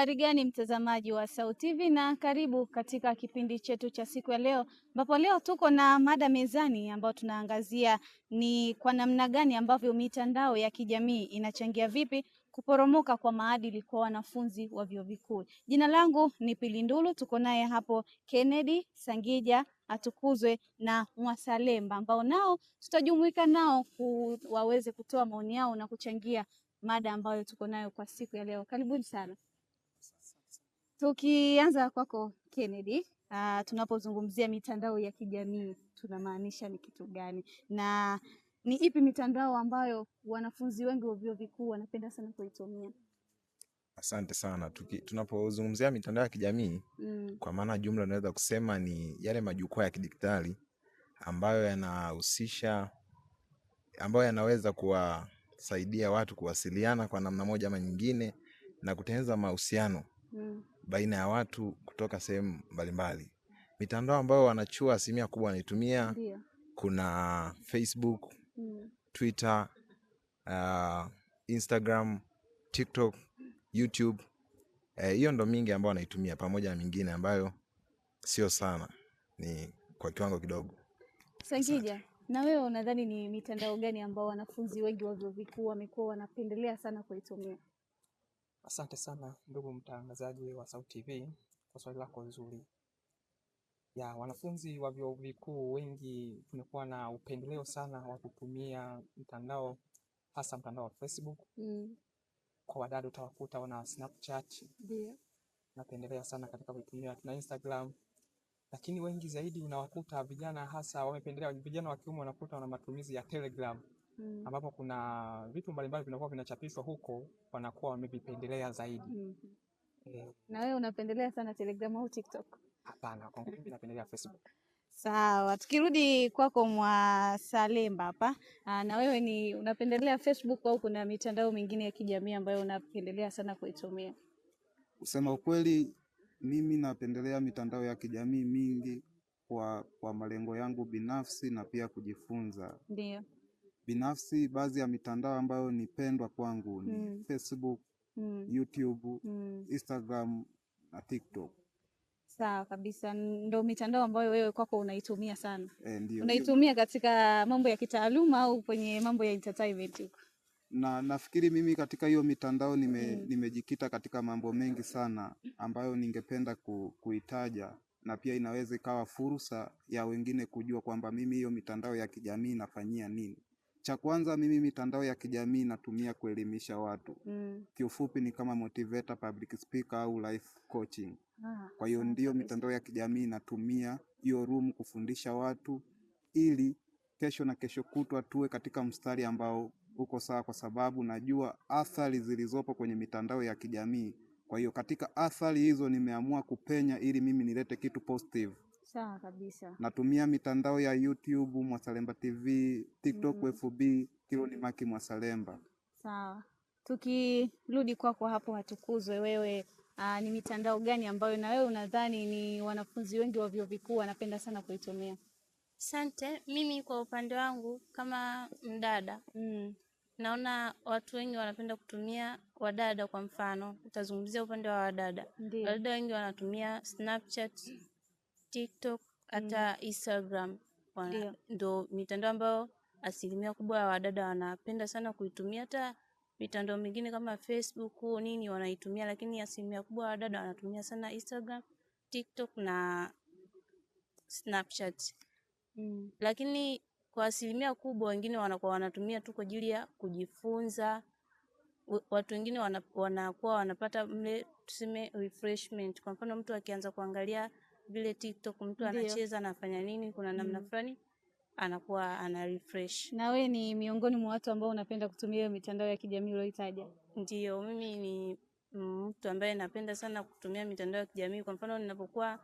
Uhari gani mtazamaji wa SAUT TV na karibu katika kipindi chetu cha siku ya leo, ambapo leo tuko na mada mezani ambayo tunaangazia ni kwa namna gani ambavyo mitandao ya kijamii inachangia vipi kuporomoka kwa maadili kwa wanafunzi wa vyuo vikuu. Jina langu ni Pilindulu, tuko naye hapo Kennedy Sangija Atukuzwe na Mwasalemba ambao nao tutajumuika nao waweze kutoa maoni yao na kuchangia mada ambayo tuko nayo kwa siku ya leo. Karibuni sana. Tukianza kwako Kennedy, tunapozungumzia mitandao ya kijamii tunamaanisha ni kitu gani? Na ni ipi mitandao ambayo wanafunzi wengi wa vyuo vikuu wanapenda sana kuitumia? Asante sana. Tunapozungumzia mitandao ya kijamii kwa maana jumla naweza kusema ni yale majukwaa ya kidijitali ambayo yanahusisha, ambayo yanaweza kuwasaidia watu kuwasiliana kwa namna moja ama nyingine na kutengeneza mahusiano baina ya watu kutoka sehemu mbalimbali. Mitandao ambayo wanachua asilimia kubwa wanaitumia, kuna Facebook, Twitter, Instagram, TikTok, YouTube. Hiyo ndo mingi ambayo wanaitumia, pamoja na mingine ambayo sio sana, ni kwa kiwango kidogo. Sangija, na wewe unadhani ni mitandao gani ambao wanafunzi wengi wa vyuo vikuu wamekuwa wanapendelea sana kuitumia? Asante sana ndugu mtangazaji wa SAUT TV kwa swali lako nzuri. Wanafunzi wa vyuo vikuu wengi tumekuwa na upendeleo sana wa kutumia mtandao, hasa mtandao wa Facebook. Kwa wadada utawakuta wana Snapchat. Ndio. Napendelea sana katika kutumia na Instagram. Lakini wengi zaidi unawakuta vijana, hasa wamependelea vijana wa kiume, wanakuta wana matumizi ya Telegram. Ambapo kuna vitu mbalimbali vinakuwa vinachapishwa huko, wanakuwa wamevipendelea zaidi. Na wewe unapendelea sana Telegram au TikTok? Hapana, kwa kweli napendelea Facebook. Sawa, tukirudi kwako Mwasalemba hapa, na wewe ni unapendelea Facebook au kuna mitandao mingine ya kijamii ambayo unapendelea sana kuitumia? Kusema ukweli, mimi napendelea mitandao ya kijamii mingi kwa malengo yangu binafsi na pia kujifunza. Ndio. Binafsi, baadhi ya mitandao ambayo nipendwa kwangu ni Facebook, YouTube, Instagram na TikTok. Sawa kabisa, ndio mitandao ambayo wewe kwako unaitumia sana. Ndio. Unaitumia katika mambo ya kitaaluma au kwenye mambo ya entertainment? Na nafikiri mimi katika hiyo mitandao nimejikita katika mambo mengi sana ambayo ningependa kuitaja, na pia inaweza ikawa fursa ya wengine kujua kwamba mimi hiyo mitandao ya kijamii nafanyia nini. Cha kwanza, mimi mitandao ya kijamii natumia kuelimisha watu. Kiufupi ni kama motivator, public speaker au life coaching. Kwa hiyo ndio mitandao ya kijamii natumia hiyo room kufundisha watu, ili kesho na kesho kutwa tuwe katika mstari ambao uko sawa, kwa sababu najua athari zilizopo kwenye mitandao ya kijamii. Kwa hiyo katika athari hizo nimeamua kupenya ili mimi nilete kitu positive. Sawa kabisa. Natumia mitandao ya YouTube, Mwasalemba TV, TikTok, FB, Kiloni Maki Mwasalemba. Sawa. Tukirudi kwako hapo Atukuzwe, wewe ni mitandao gani ambayo na wewe unadhani ni wanafunzi wengi wa vyuo vikuu wanapenda sana kuitumia? Asante. Mimi kwa upande wangu kama mdada, naona watu wengi wanapenda kutumia, wadada kwa mfano, utazungumzia upande wa wadada. Wadada wengi wanatumia Snapchat, TikTok, hata Instagram. Ndio mitandao ambayo asilimia kubwa ya wadada wanapenda sana kuitumia. Hata mitandao mingine kama Facebook nini wanaitumia, lakini asilimia kubwa ya wadada wanatumia sana Instagram, TikTok na Snapchat. Lakini kwa asilimia kubwa wengine wanakuwa wanatumia tu kwa ajili ya kujifunza. Watu wengine wanakuwa wanapata mle tuseme refreshment. Kwa mfano mtu akianza kuangalia vile TikTok mtu anacheza anafanya nini, kuna namna fulani anakuwa ana refresh. Na wewe ni miongoni mwa watu ambao unapenda kutumia mitandao ya kijamii uliyoitaja? Ndio, mimi ni mtu ambaye napenda sana kutumia mitandao ya kijamii. Kwa mfano ninapokuwa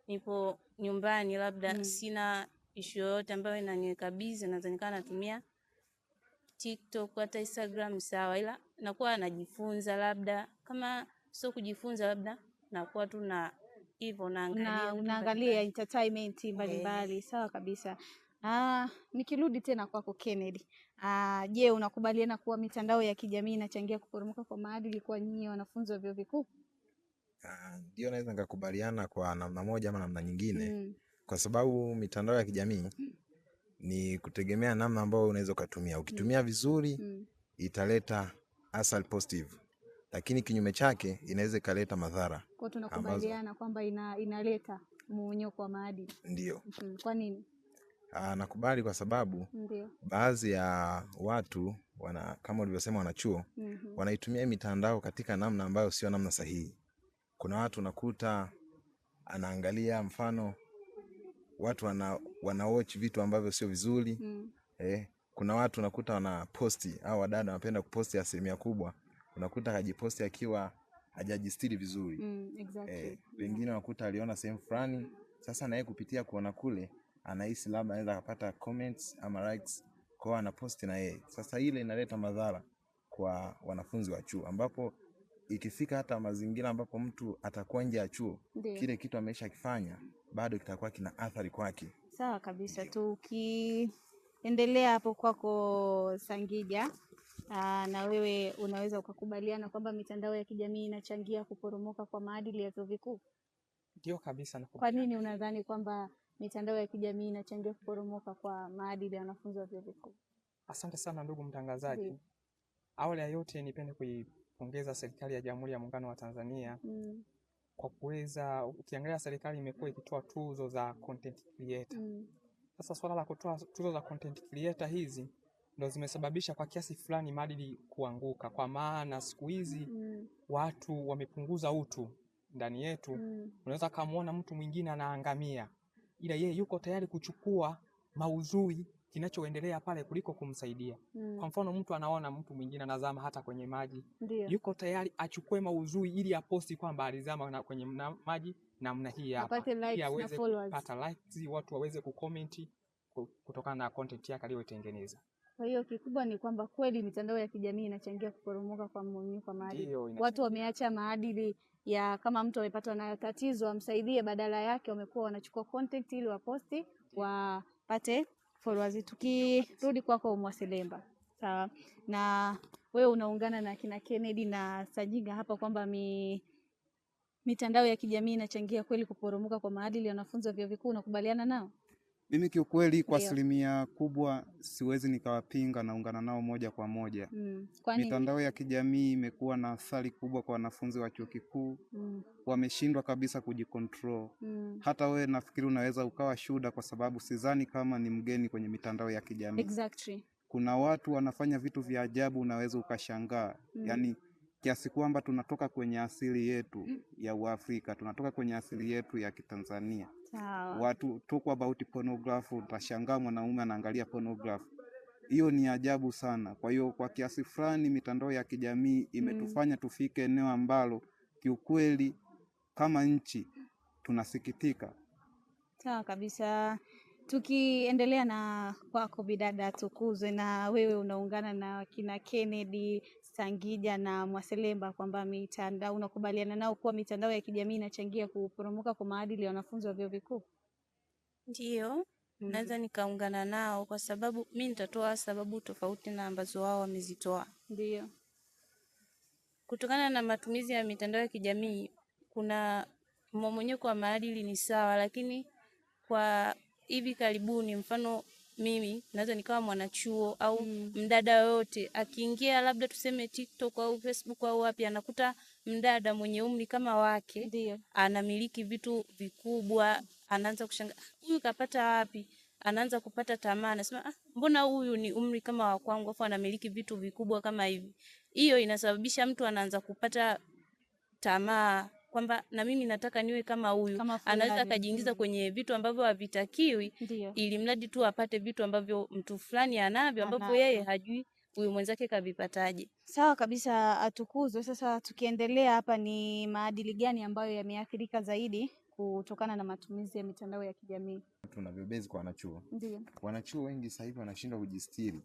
nipo nyumbani, labda sina issue yoyote ambayo inaniweka busy, naweza nikaa natumia TikTok hata Instagram, sawa, ila nakuwa najifunza, labda kama sio kujifunza, labda nakuwa tu na hivyo unaangalia entertainment mbalimbali. Sawa kabisa. Nikirudi tena kwako Kennedy. Je, unakubaliana kuwa mitandao ya kijamii inachangia kuporomoka kwa maadili kwa nyinyi wanafunzi wa vyuo vikuu? Ndio naweza nikakubaliana kwa namna moja ama namna nyingine. Kwa sababu mitandao ya kijamii ni kutegemea namna ambayo unaweza ukatumia. Ukitumia vizuri italeta athari positive, lakini kinyume chake inaweza ikaleta madhara. Kwa tunakubaliana kwamba inaleta mmomonyoko wa maadili. Ndio. Kwa nini? Nakubali kwa sababu baadhi ya watu kama ulivyosema wanachuo wanaitumia mitandao katika namna ambayo sio namna sahihi. Kuna watu nakuta anaangalia mfano watu wana watch vitu ambavyo sio vizuri. Kuna watu nakuta wana posti au wadada wanapenda kuposti asilimia kubwa. Unakuta hajiposti akiwa hajajistiri vizuri. Exactly. Wengine wakuta aliona sehemu fulani, sasa na yeye kupitia kuona kule anahisi labda anaweza kupata comments ama likes, kwa anaposti na yeye. Sasa ile inaleta madhara kwa wanafunzi wa chuo, ambapo ikifika hata mazingira ambapo mtu atakuwa nje ya chuo, kile kitu ameshakifanya bado kitakuwa kina athari kwake. Sawa kabisa. Tukiendelea hapo kwako Sangija, na wewe unaweza ukakubaliana kwamba mitandao ya kijamii inachangia kuporomoka kwa maadili ya vyuo vikuu? Ndio kabisa. Kwa nini unadhani kwamba mitandao ya kijamii inachangia kuporomoka kwa maadili ya wanafunzi wa vyuo vikuu? Asante sana ndugu mtangazaji. Awali ya yote nipende kuipongeza serikali ya Jamhuri ya Muungano wa Tanzania kwa kuweza, ukiangalia serikali imekuwa ikitoa tuzo za content creator. Sasa swala la kutoa tuzo za content creator hizi ndio zimesababisha kwa kiasi fulani maadili kuanguka, kwa maana siku hizi watu wamepunguza utu ndani yetu. Unaweza kumuona mtu mwingine anaangamia, ila yeye yuko tayari kuchukua maudhui kinachoendelea pale kuliko kumsaidia. Kwa mfano mtu anaona mtu mwingine anazama hata kwenye maji, yuko tayari achukue maudhui ili aposti kwamba alizama kwenye maji namna hii hapa, ili aweze kupata likes, watu waweze kucomment kutokana na content yake aliyotengeneza. Kwa hiyo kikubwa ni kwamba kweli mitandao ya kijamii inachangia kuporomoka kwa mmomonyoko wa maadili. Watu wameacha maadili ya kama mtu amepatwa na tatizo amsaidie, badala yake wamekuwa wanachukua content ili waposti wapate followers. Tukirudi kwako Mwaselemba, sawa, na wewe unaungana na kina Kennedy na Sajinga hapa kwamba mitandao ya kijamii inachangia kweli kuporomoka kwa maadili ya wanafunzi wa vyuo vikuu, unakubaliana nao? Mimi kiukweli kwa asilimia kubwa siwezi nikawapinga, naungana nao moja kwa moja. Mitandao ya kijamii imekuwa na athari kubwa kwa wanafunzi wa chuo kikuu. Wameshindwa kabisa kujicontrol. Hata wewe nafikiri unaweza ukawa shuhuda, kwa sababu sidhani kama ni mgeni kwenye mitandao ya kijamii. Exactly. Kuna watu wanafanya vitu vya ajabu, unaweza ukashangaa. Yaani kiasi kwamba tunatoka kwenye asili yetu ya Uafrika, tunatoka kwenye asili yetu ya Kitanzania. Watu talk about pornography, utashangaa mwanaume anaangalia pornography. Hiyo ni ajabu sana. Kwa hiyo kwa kiasi fulani mitandao ya kijamii imetufanya tufike eneo ambalo kiukweli kama nchi tunasikitika. Sawa kabisa. Tukiendelea na kwako bidada Tukuzwe, na wewe unaungana na kina Kennedy, Sangija na Mwaselemba kwamba mitandao, unakubaliana nao kuwa mitandao ya kijamii inachangia kuporomoka kwa maadili ya wanafunzi wa vyuo vikuu? Ndio, naweza nikaungana nao, kwa sababu mimi nitatoa sababu tofauti na ambazo wao wamezitoa. Ndio. Kutokana na matumizi ya mitandao ya kijamii kuna mmomonyoko wa maadili ni sawa, lakini kwa hivi karibuni, mfano mimi naweza nikawa mwanachuo au mdada yote akiingia labda tuseme TikTok au Facebook au wapi, anakuta mdada mwenye umri kama wake anamiliki vitu vikubwa, anaanza kushangaa huyu kapata wapi, anaanza kupata tamaa, anasema mbona huyu ni umri kama wa kwangu afu anamiliki vitu vikubwa kama hivi. Hiyo inasababisha mtu anaanza kupata tamaa kwamba na mimi nataka niwe kama huyu. Anaweza akajiingiza kwenye vitu ambavyo havitakiwi ili mradi tu apate vitu ambavyo mtu fulani anavyo ambavyo yeye hajui huyu mwenzake kavipataje. Sawa kabisa Atukuzwe. Sasa tukiendelea hapa, ni maadili gani ambayo yameathirika zaidi kutokana na matumizi ya mitandao ya kijamii? Tunavyobezi kwa wanachuo. Ndio. Wanachuo wengi sasa hivi wanashindwa kujistiri.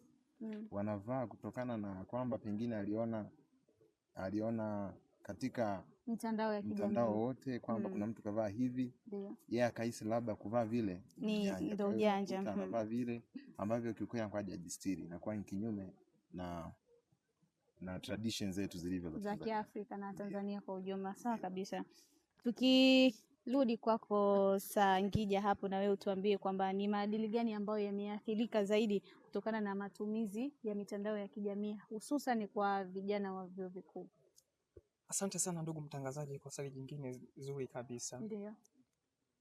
Wanavaa kutokana na kwamba pengine aliona katika mitandao wote kwamba kuna mtu kavaa hivi, yeye akahisi labda kuvaa vile ndio ujanja, anavaa vile ambavyo kiukweli anakuwa hajajistiri, na kwa kinyume na na traditions zetu zilivyo za Kiafrika na Tanzania kwa ujumla. Sawa kabisa. Tukirudi kwako Sangija hapo, na wewe utuambie kwamba ni maadili gani ambayo yameathirika zaidi kutokana na matumizi ya mitandao ya kijamii hususan kwa vijana wa vyuo vikuu? Asante sana ndugu mtangazaji kwa swali jingine zuri kabisa. Ndio.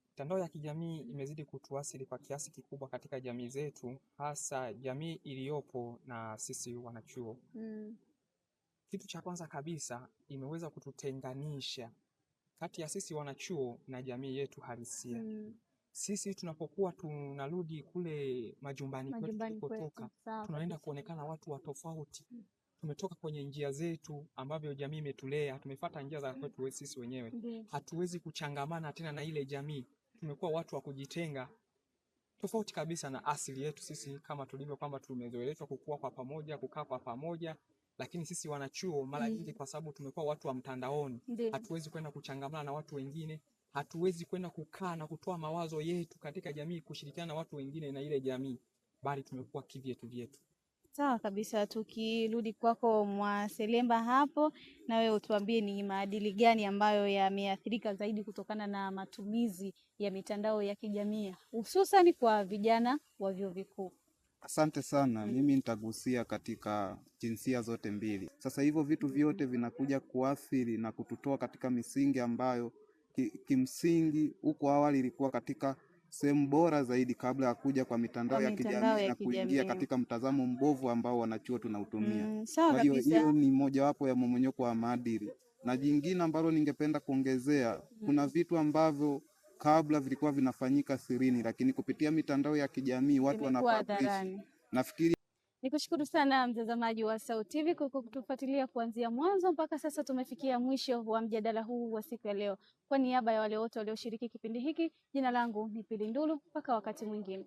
Mitandao ya kijamii imezidi kutuathiri kwa kiasi kikubwa katika jamii zetu, hasa jamii iliyopo na sisi wanachuo. Kitu cha kwanza kabisa, imeweza kututenganisha kati ya sisi wanachuo na jamii yetu halisia. Sisi tunapokuwa tunarudi kule majumbani kwetu tulipotoka, tunaenda kuonekana watu wa tofauti. Tumetoka kwenye njia zetu ambavyo jamii imetulea, tumefuata njia za kwetu sisi wenyewe. Hatuwezi kuchangamana tena na ile jamii. Tumekuwa watu wa kujitenga, tofauti kabisa na asili yetu sisi, kama tulivyo kwamba tumezoeleshwa kukua kwa pamoja, kukaa kwa pamoja. Lakini sisi wanachuo mara nyingi kwa sababu tumekuwa watu wa mtandaoni, hatuwezi kwenda kuchangamana na watu wengine, hatuwezi kwenda kukaa na kutoa mawazo yetu katika jamii, kushirikiana na watu wengine na ile jamii, bali tumekuwa kivyetu. Sawa kabisa. Tukirudi kwako Mwaselemba hapo, na wewe utuambie ni maadili gani ambayo yameathirika zaidi kutokana na matumizi ya mitandao ya kijamii hususan kwa vijana wa vyuo vikuu? Asante sana. Mimi nitagusia katika jinsia zote mbili. Sasa hivyo vitu vyote vinakuja kuathiri na kututoa katika misingi ambayo kimsingi huko awali ilikuwa katika sehemu bora zaidi kabla ya kuja kwa mitandao ya kijamii na kuingia katika mtazamo mbovu ambao wanachuo tunautumia. Kwa hiyo ni mojawapo ya mmomonyoko wa maadili. Na jingine ambalo ningependa kuongezea, kuna vitu ambavyo kabla vilikuwa vinafanyika sirini, lakini kupitia mitandao ya kijamii watu wanapublish. Nafikiri nikushukuru sana mtazamaji wa SAUT TV kwa kutufuatilia kuanzia mwanzo mpaka sasa. Tumefikia mwisho wa mjadala huu wa siku ya leo. Kwa niaba ya wale wote walioshiriki kipindi hiki, jina langu ni Pili Ndulu. Mpaka wakati mwingine.